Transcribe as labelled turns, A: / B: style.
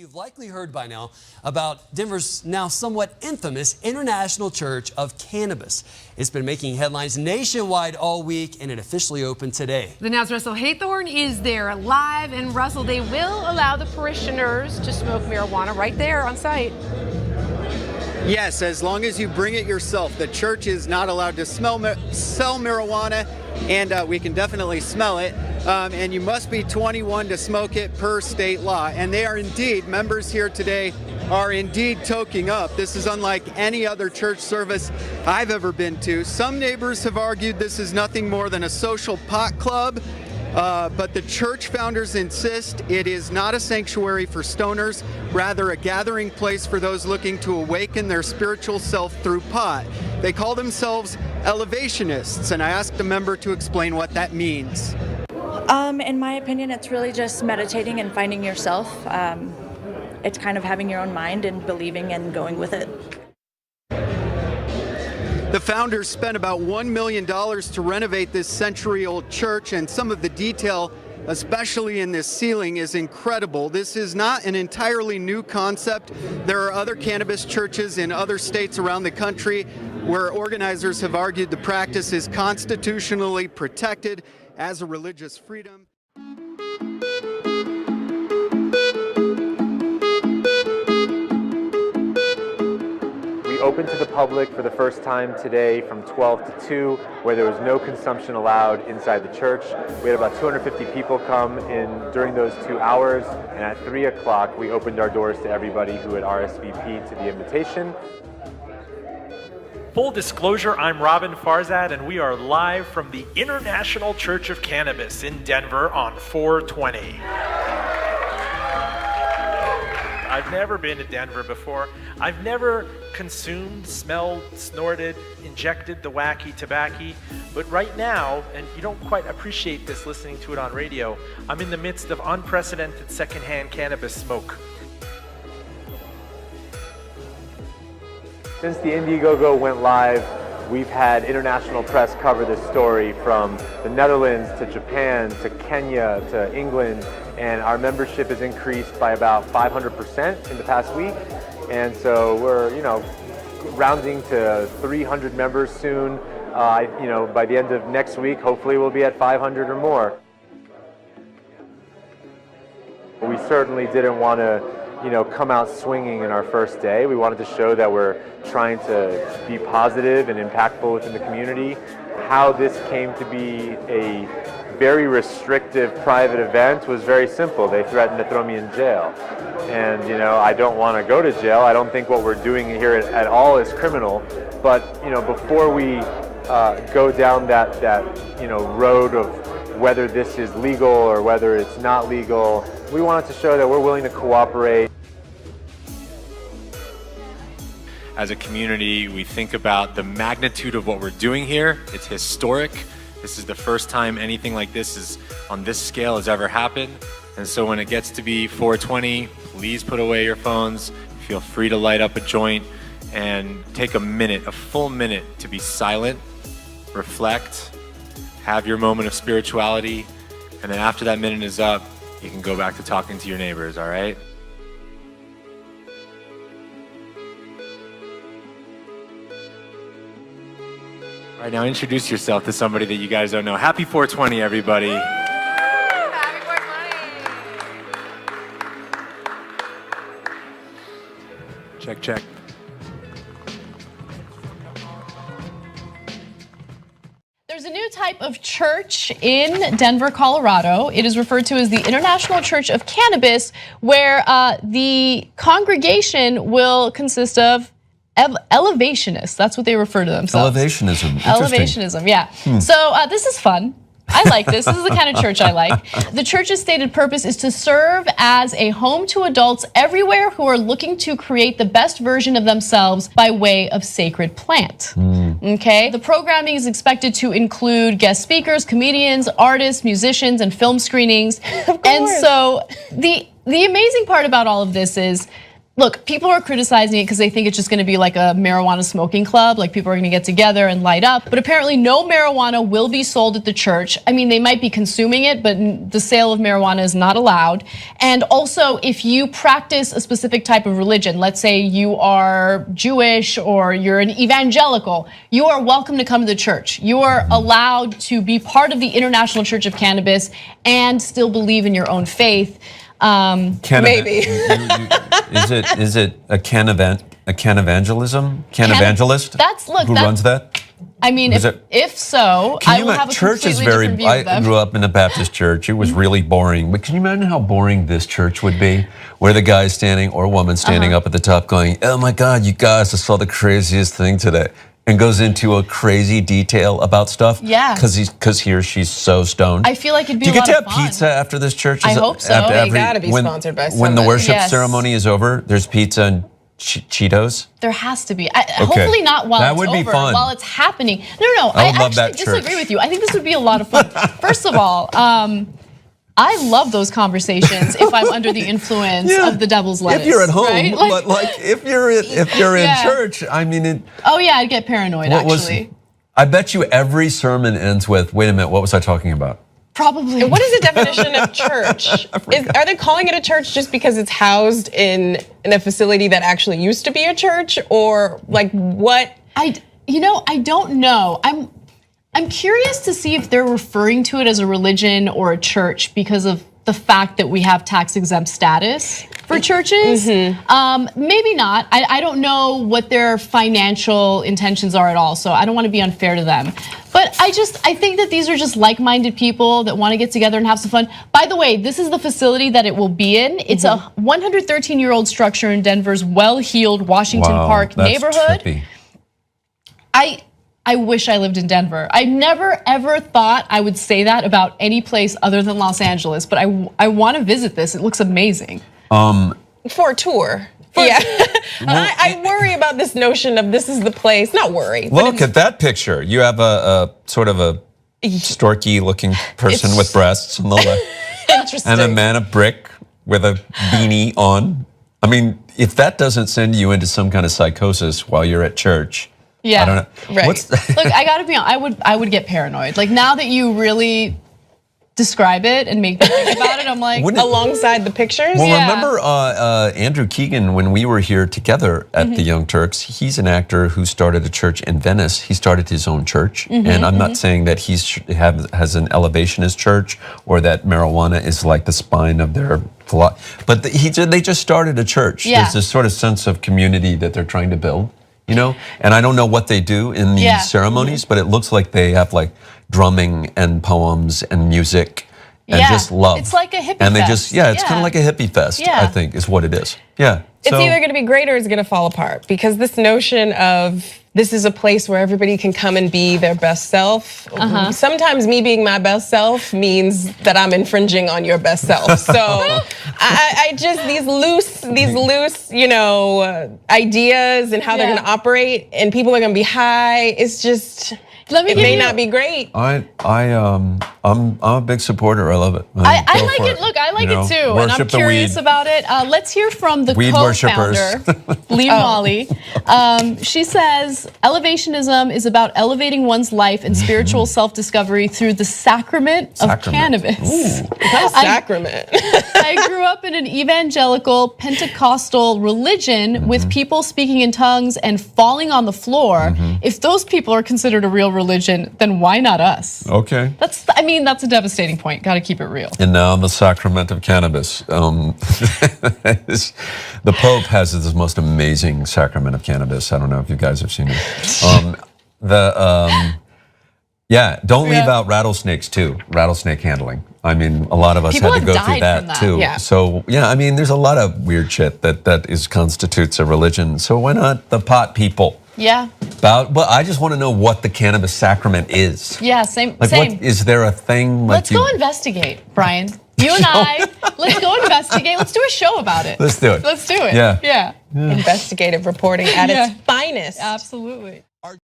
A: You've likely heard by now about Denver's now somewhat infamous International Church of Cannabis. It's been making headlines nationwide all week, and it officially opened today.
B: The Now's Russell Haythorn is there live, and Russell, they will allow the parishioners to smoke marijuana right there on site.
C: Yes, as long as you bring it yourself. The church is not allowed to sell marijuana, and we can definitely smell it. And you must be 21 to smoke it per state law. And they are indeed, members here today are indeed toking up. This is unlike any other church service I've ever been to. Some neighbors have argued this is nothing more than a social pot club. But the church founders insist it is not a sanctuary for stoners, rather a gathering place for those looking to awaken their spiritual self through pot. They call themselves elevationists, and I asked a member to explain what that means.
D: In my opinion, it's really just meditating and finding yourself. It's kind of having your own mind and believing and going with it.
C: The founders spent about $1 million to renovate this century-old church, and some of the detail, especially in this ceiling, is incredible. This is not an entirely new concept. There are other cannabis churches in other states around the country where organizers have argued the practice is constitutionally protected as a religious freedom.
E: We opened to the public for the first time today from 12 to 2, where there was no consumption allowed inside the church. We had about 250 people come in during those 2 hours, and at 3 o'clock we opened our doors to everybody who had RSVP'd to the invitation.
F: Full disclosure, I'm Robin Farzad, and we are live from the International Church of Cannabis in Denver on 4/20. I've never been to Denver before. I've never consumed, smelled, snorted, injected the wacky tobacco. But right now, and you don't quite appreciate this listening to it on radio, I'm in the midst of unprecedented secondhand cannabis smoke.
E: Since the Indiegogo went live, we've had international press cover this story, from the Netherlands to Japan to Kenya to England, and our membership has increased by about 500% in the past week. And so we're, rounding to 300 members soon. By the end of next week, hopefully we'll be at 500 or more. We certainly didn't want to come out swinging in our first day. We wanted to show that we're trying to be positive and impactful within the community. How this came to be a very restrictive private event was very simple. They threatened to throw me in jail. And, I don't want to go to jail. I don't think what we're doing here at all is criminal. But, before we go down that road of whether this is legal or whether it's not legal, we wanted to show that we're willing to cooperate.
G: As a community, we think about the magnitude of what we're doing here. It's historic. This is the first time anything like this is on this scale has ever happened. And so when it gets to be 4:20, please put away your phones. Feel free to light up a joint and take a full minute to be silent, reflect, have your moment of spirituality, and then after that minute is up, you can go back to talking to your neighbors, all right? All right, now introduce yourself to somebody that you guys don't know. Happy 420, everybody.
B: Happy 420.
G: Check, check.
H: There's a new type of church in Denver, Colorado. It is referred to as the International Church of Cannabis, where the congregation will consist of elevationists. That's what they refer to themselves.
I: Elevationism.
H: Elevationism, yeah. So this is fun. I like this. This is the kind of church I like. The church's stated purpose is to serve as a home to adults everywhere who are looking to create the best version of themselves by way of sacred plant. Okay? The programming is expected to include guest speakers, comedians, artists, musicians, and film screenings. And so the amazing part about all of this is look, people are criticizing it because they think it's just going to be like a marijuana smoking club, like people are going to get together and light up. But apparently no marijuana will be sold at the church. I mean, they might be consuming it, but the sale of marijuana is not allowed. And also, if you practice a specific type of religion, let's say you are Jewish or you're an evangelical, you are welcome to come to the church. You are allowed to be part of the International Church of Cannabis and still believe in your own faith.
I: Maybe. Is it a can evangelism? Can evangelist? Who runs that?
H: I mean, if so, I will have a completely different view of them.
I: I grew up in a Baptist church. It was really boring. But can you imagine how boring this church would be? Where the guy's standing or woman standing up at the top going, oh my God, you guys, I saw the craziest thing today. And goes into a crazy detail about stuff.
H: Yeah.
I: Because he or she's so stoned.
H: I feel like it'd be
I: Do you
H: a lot
I: get to
H: of
I: have
H: fun.
I: pizza after this church?
H: I hope so.
J: They gotta be sponsored by somebody.
I: When the worship
H: Yes.
I: ceremony is over, there's pizza and Cheetos?
H: There has to be. Hopefully not while
I: That
H: it's
I: would be
H: over,
I: fun.
H: while it's happening. No.
I: I would love
H: actually
I: that
H: disagree
I: church.
H: with you. I think this would be a lot of fun. First of all, I love those conversations if I'm under the influence of the devil's lettuce.
I: If you're at home,
H: right?
I: but like if you're in church, I mean.
H: Oh yeah, I'd get paranoid actually.
I: I bet you every sermon ends with, wait a minute, what was I talking about?
H: Probably.
J: What is the definition of church? Are they calling it a church just because it's housed in a facility that actually used to be a church, or like what?
H: I don't know. I'm curious to see if they're referring to it as a religion or a church because of the fact that we have tax exempt status for churches. Maybe not. I don't know what their financial intentions are at all, so I don't want to be unfair to them. But I think that these are just like-minded people that want to get together and have some fun. By the way, this is the facility that it will be in. It's a 113-year-old structure in Denver's well-heeled Washington Park neighborhood.
I: Trippy.
H: I wish I lived in Denver. I never ever thought I would say that about any place other than Los Angeles, but I want to visit this. It looks amazing.
J: For a tour. Yeah. I worry about this notion of this is the place. Not worry.
I: Look at that picture. You have a sort of a storky looking person with breasts on the left.
J: Interesting.
I: And a man of brick with a beanie on. I mean, if that doesn't send you into some kind of psychosis while you're at church.
H: Yeah,
I: I don't know.
J: Right.
H: Look, I gotta be honest, I would get paranoid. Like now that you really describe it and make me think about it, I'm like,
J: alongside the pictures?
I: Well, remember Andrew Keegan, when we were here together at the Young Turks, he's an actor who started a church in Venice. He started his own church. And I'm not saying that he has an elevationist church or that marijuana is like the spine of their philosophy. But they just started a church.
H: Yeah.
I: There's this sort of sense of community that they're trying to build. You know, and I don't know what they do in these ceremonies, but it looks like they have like drumming and poems and music and just love.
H: It's like a hippie
I: and they
H: fest.
I: it's kind of like a hippie fest,
H: Yeah.
I: I think is what it is. Yeah.
J: It's either going to be great or it's going to fall apart, because this notion of this is a place where everybody can come and be their best self. Sometimes me being my best self means that I'm infringing on your best self. So I just these loose, ideas and how they're going to operate, and people are going to be high. It's just. It may not be great.
I: I'm a big supporter. I love it.
H: I like it. Look, I like it too, and I'm curious about it. Let's hear from the co-founder, Lee Molly. She says, "Elevationism is about elevating one's life and spiritual self-discovery through the sacrament of cannabis."
J: What a sacrament!
H: I grew up in an evangelical Pentecostal religion with people speaking in tongues and falling on the floor. If those people are considered a real religion, then why not us?
I: Okay.
H: That's a devastating point. Got to keep it real.
I: And now the sacrament of cannabis. The Pope has this most amazing sacrament of cannabis. I don't know if you guys have seen it. Don't leave out rattlesnakes too. Rattlesnake handling. I mean, a lot of us had to go through that too.
J: Yeah.
I: So I mean, there's a lot of weird shit that constitutes a religion. So why not the pot people?
H: Yeah.
I: But I just want to know what the cannabis sacrament is.
H: Yeah, same.
I: What is there a thing?
H: Let's go investigate, Brian. You and I, let's go investigate. Let's do a show about it.
I: Let's do it.
H: Let's do it.
I: Yeah.
H: Yeah.
J: Investigative reporting at its finest.
H: Absolutely.